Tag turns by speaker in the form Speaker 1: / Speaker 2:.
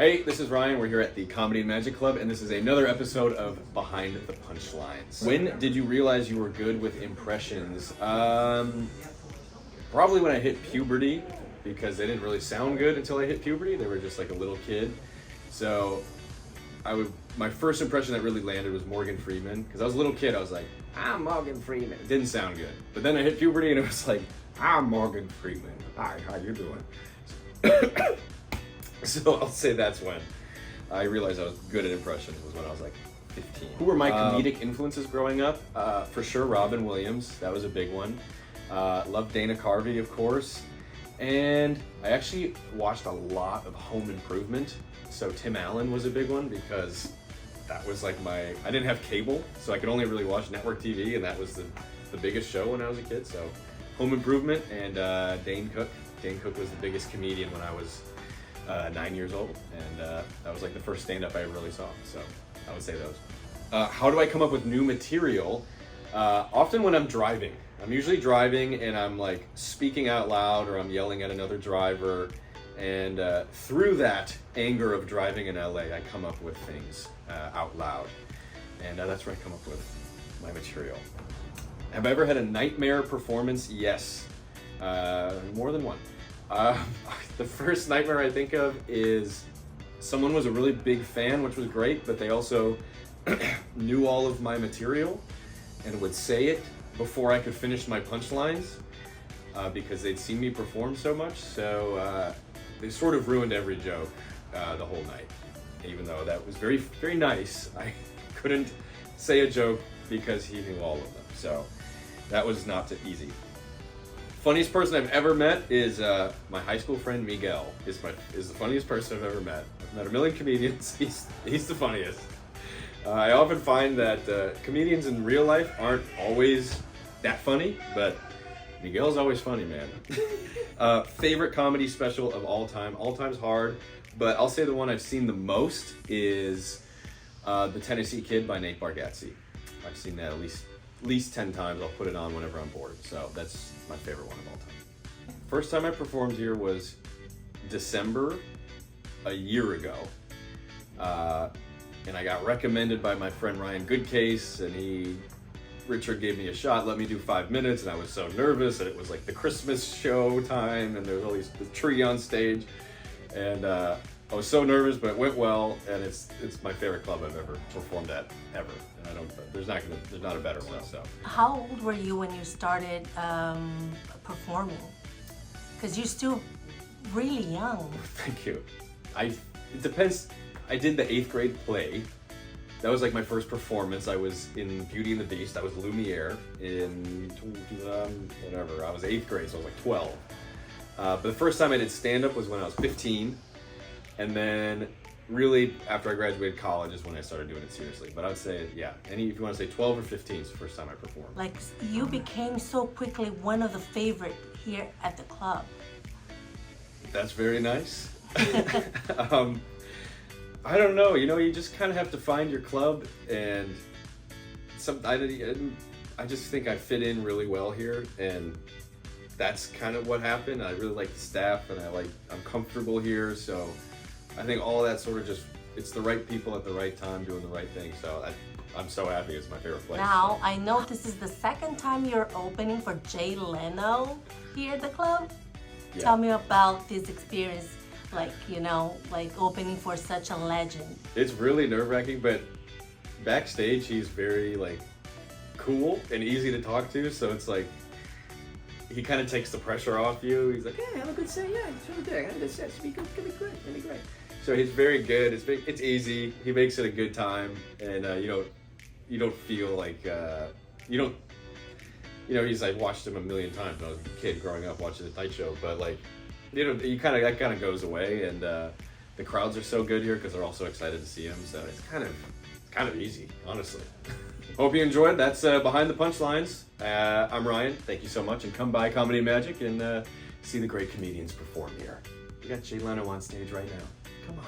Speaker 1: Hey, this is Ryan. We're here at the Comedy and Magic Club, and this is another episode of Behind the Punchlines. When did you realize you were good with impressions? Probably when I hit puberty, because they didn't really sound good until I hit puberty. They were just like a little kid. So my first impression that really landed was Morgan Freeman, because I was a little kid. I was like, I'm Morgan Freeman. It didn't sound good. But then I hit puberty and it was like, I'm Morgan Freeman. Hi, how you doing? So I'll say that's when I realized I was good at impressions, was when I was like 15. Who were my comedic influences growing up? For sure, Robin Williams. That was a big one. Loved Dana Carvey, of course. And I actually watched a lot of Home Improvement. So Tim Allen was a big one because that was like I didn't have cable, so I could only really watch network TV, and that was the biggest show when I was a kid. So Home Improvement and Dane Cook. Dane Cook was the biggest comedian when I was 9 years old, and that was like the first stand-up I really saw. So I would say those. How do I come up with new material? Often when I'm driving. I'm usually driving and I'm like speaking out loud, or I'm yelling at another driver, and through that anger of driving in LA, I come up with things out loud, and that's where I come up with my material. Have I ever had a nightmare performance? Yes, more than one. The first nightmare I think of is someone was a really big fan, which was great, but they also knew all of my material and would say it before I could finish my punchlines because they'd seen me perform so much. So they sort of ruined every joke the whole night. Even though that was very, very nice, I couldn't say a joke because he knew all of them. So that was not easy. Funniest person I've ever met is my high school friend Miguel. Is the funniest person I've ever met. I've met a million comedians. He's the funniest. I often find that comedians in real life aren't always that funny, but Miguel's always funny, man. Favorite comedy special of all time. All time's hard, but I'll say the one I've seen the most is The Tennessee Kid by Nate Bargatze. I've seen that at least 10 times. I'll put it on whenever I'm bored. So that's my favorite one of all time. First time I performed here was December a year ago. And I got recommended by my friend Ryan Goldsher, and Richard gave me a shot, let me do 5 minutes, and I was so nervous, and it was like the Christmas show time, and there was all the tree on stage, and I was so nervous, but it went well, and it's my favorite club I've ever performed at, ever. And there's not a better one. So.
Speaker 2: How old were you when you started performing? Because you're still really young.
Speaker 1: Thank you. It depends. I did the 8th grade play. That was like my first performance. I was in Beauty and the Beast. I was Lumiere in whatever. I was 8th grade, so I was like 12. But the first time I did stand-up was when I was 15. And then really after I graduated college is when I started doing it seriously. But I would say, yeah, if you want to say 12 or 15 is the first time I performed.
Speaker 2: Like, you became so quickly one of the favorite here at the club. That's
Speaker 1: very nice. I don't know, you just kind of have to find your club, and I just think I fit in really well here, and that's kind of what happened. I really like the staff, and I'm comfortable here, so I think all of that sort of it's the right people at the right time doing the right thing, so I'm so happy. It's my favorite place.
Speaker 2: Now, I know this is the second time you're opening for Jay Leno here at the club. Yeah. Tell me about this experience. Like opening for such a legend.
Speaker 1: It's really nerve-wracking, but backstage he's very cool and easy to talk to, so it's like he kind of takes the pressure off you. He's like, hey, have a good set. Yeah, it's really good. Have a good set. It's gonna be great. It's gonna be great. So he's very good. It's easy. He makes it a good time, and you don't feel like he's watched him a million times when I was a kid growing up watching the Tonight Show, but that kind of goes away, and the crowds are so good here because they're all so excited to see him. So it's kind of easy, honestly. Hope you enjoyed. That's Behind the Punchlines. I'm Ryan. Thank you so much, and come by Comedy and Magic and see the great comedians perform here. We got Jay Leno on stage right now. Come on.